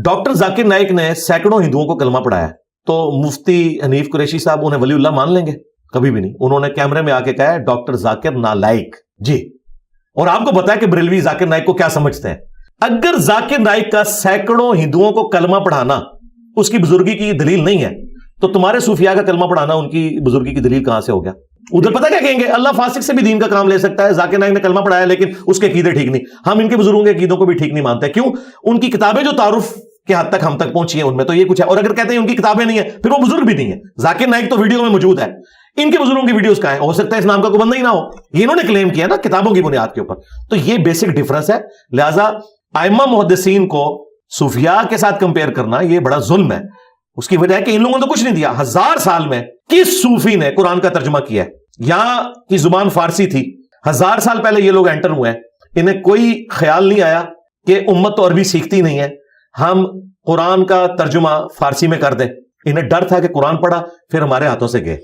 Doctor Zakir Naik نے سینکڑوں ہندوؤں کو کلمہ پڑھایا، تو مفتی حنیف قریشی صاحب انہیں ولی اللہ مان لیں گے؟ کبھی بھی نہیں۔ انہوں نے کیمرے میں آ کے کہا ہے ڈاکٹر ذاکر نالائق جی، اور آپ کو بتایا کہ بریلوی ذاکر نائک کو کیا سمجھتے ہیں۔ اگر ذاکر نائک کا سینکڑوں ہندوؤں کو کلمہ پڑھانا اس کی بزرگی کی دلیل نہیں ہے، تو تمہارے صوفیاء کا کلمہ پڑھانا ان کی بزرگی کی دلیل کہاں سے ہو گیا؟ ادھر پتہ کیا کہیں گے، اللہ فاسق سے بھی دین کا کام لے سکتا ہے، ذاکر نائک نے کلمہ پڑھایا لیکن اس کے عقیدے ٹھیک نہیں، ہم ان کے بزرگوں کے عقیدوں کو بھی ٹھیک نہیں مانتے۔ کیوں؟ ان کی کتابیں جو تعارف کے حد تک ہم تک پہنچی ہیں ان میں تو یہ کچھ ہے، اور اگر کہتے ہیں ان کی کتابیں نہیں ہیں پھر وہ بزرگ بھی نہیں ہے۔ ذاکر نائک تو ویڈیو میں موجود ہے، ان کے بزرگوں کی ویڈیوز کہاں ہیں؟ ہو سکتا ہے اس نام کا کوئی بندہ ہی نہ ہو، یہ انہوں نے کلیم کیا نا کتابوں کی بنیاد کے اوپر۔ تو یہ بیسک ڈفرنس ہے، لہذا ائمہ محدثین کو صوفیاء کے ساتھ کمپیئر کرنا یہ بڑا ظلم ہے۔ اس کی وجہ ہے کہ ان لوگوں نے تو کچھ نہیں دیا۔ 1000 سال میں کس صوفی نے قرآن کا ترجمہ کیا ہے؟ یہاں کی زبان فارسی تھی، 1000 سال پہلے یہ لوگ انٹر ہوئے ہیں، انہیں کوئی خیال نہیں آیا کہ امت تو عربی سیکھتی نہیں ہے، ہم قرآن کا ترجمہ فارسی میں کر دیں۔ انہیں ڈر تھا کہ قرآن پڑھا پھر ہمارے ہاتھوں سے گئے۔